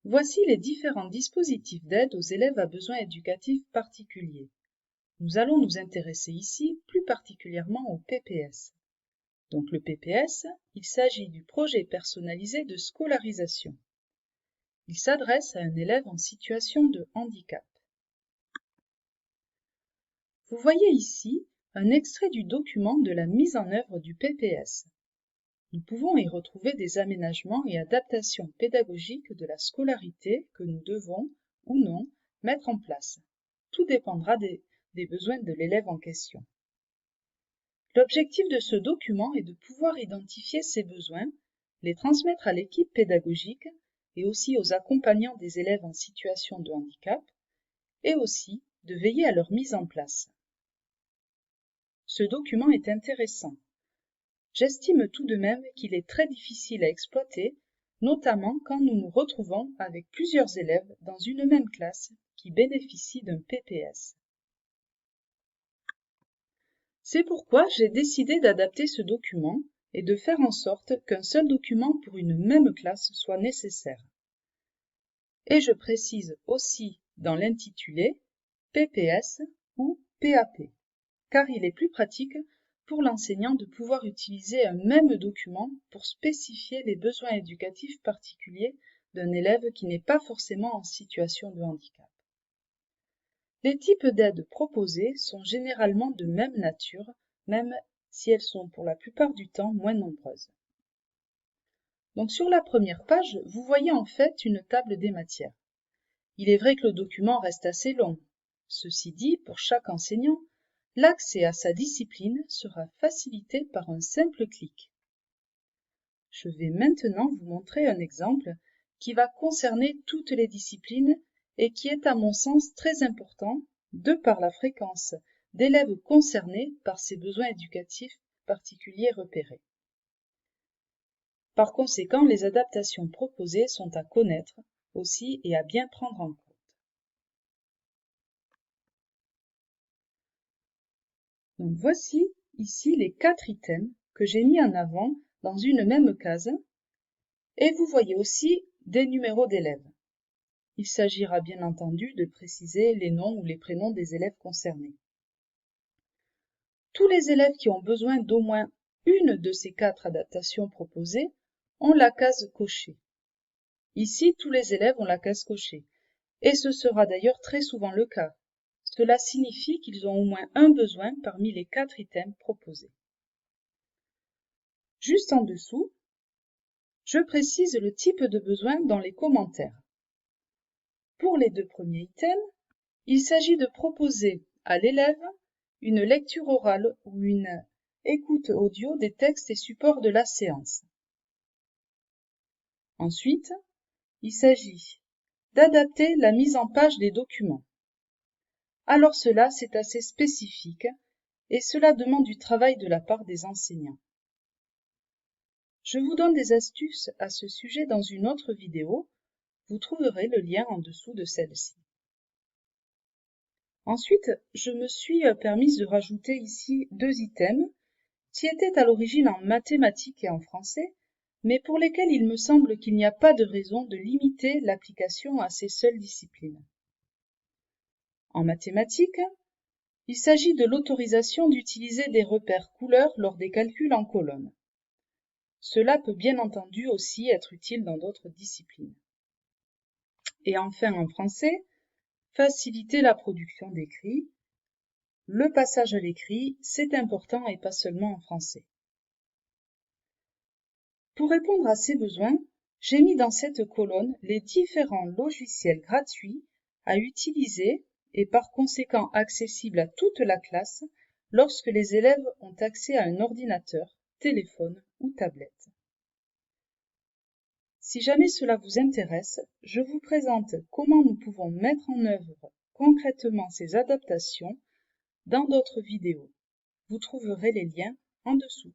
Voici les différents dispositifs d'aide aux élèves à besoins éducatifs particuliers. Nous allons nous intéresser ici plus particulièrement au PPS. Donc le PPS, il s'agit du projet personnalisé de scolarisation. Il s'adresse à un élève en situation de handicap. Vous voyez ici un extrait du document de la mise en œuvre du PPS. Nous pouvons y retrouver des aménagements et adaptations pédagogiques de la scolarité que nous devons, ou non, mettre en place. Tout dépendra des besoins de l'élève en question. L'objectif de ce document est de pouvoir identifier ces besoins, les transmettre à l'équipe pédagogique et aussi aux accompagnants des élèves en situation de handicap, et aussi de veiller à leur mise en place. Ce document est intéressant. J'estime tout de même qu'il est très difficile à exploiter, notamment quand nous nous retrouvons avec plusieurs élèves dans une même classe qui bénéficient d'un PPS. C'est pourquoi j'ai décidé d'adapter ce document et de faire en sorte qu'un seul document pour une même classe soit nécessaire. Et je précise aussi dans l'intitulé PPS ou PAP, car il est plus pratique pour l'enseignant de pouvoir utiliser un même document pour spécifier les besoins éducatifs particuliers d'un élève qui n'est pas forcément en situation de handicap. Les types d'aides proposées sont généralement de même nature, même si elles sont pour la plupart du temps moins nombreuses. Donc sur la première page, vous voyez en fait une table des matières. Il est vrai que le document reste assez long. Ceci dit, pour chaque enseignant, l'accès à sa discipline sera facilité par un simple clic. Je vais maintenant vous montrer un exemple qui va concerner toutes les disciplines et qui est à mon sens très important de par la fréquence d'élèves concernés par ces besoins éducatifs particuliers repérés. Par conséquent, les adaptations proposées sont à connaître aussi et à bien prendre en compte. Donc voici ici les 4 items que j'ai mis en avant dans une même case et vous voyez aussi des numéros d'élèves. Il s'agira bien entendu de préciser les noms ou les prénoms des élèves concernés. Tous les élèves qui ont besoin d'au moins une de ces 4 adaptations proposées ont la case cochée. Ici, tous les élèves ont la case cochée et ce sera d'ailleurs très souvent le cas. Cela signifie qu'ils ont au moins un besoin parmi les 4 items proposés. Juste en dessous, je précise le type de besoin dans les commentaires. Pour les 2 premiers items, il s'agit de proposer à l'élève une lecture orale ou une écoute audio des textes et supports de la séance. Ensuite, il s'agit d'adapter la mise en page des documents. Alors cela, c'est assez spécifique et cela demande du travail de la part des enseignants. Je vous donne des astuces à ce sujet dans une autre vidéo. Vous trouverez le lien en dessous de celle-ci. Ensuite, je me suis permise de rajouter ici 2 items qui étaient à l'origine en mathématiques et en français, mais pour lesquels il me semble qu'il n'y a pas de raison de limiter l'application à ces seules disciplines. En mathématiques, il s'agit de l'autorisation d'utiliser des repères couleurs lors des calculs en colonne. Cela peut bien entendu aussi être utile dans d'autres disciplines. Et enfin en français, faciliter la production d'écrits. Le passage à l'écrit, c'est important et pas seulement en français. Pour répondre à ces besoins, j'ai mis dans cette colonne les différents logiciels gratuits à utiliser et par conséquent accessibles à toute la classe lorsque les élèves ont accès à un ordinateur, téléphone ou tablette. Si jamais cela vous intéresse, je vous présente comment nous pouvons mettre en œuvre concrètement ces adaptations dans d'autres vidéos. Vous trouverez les liens en dessous.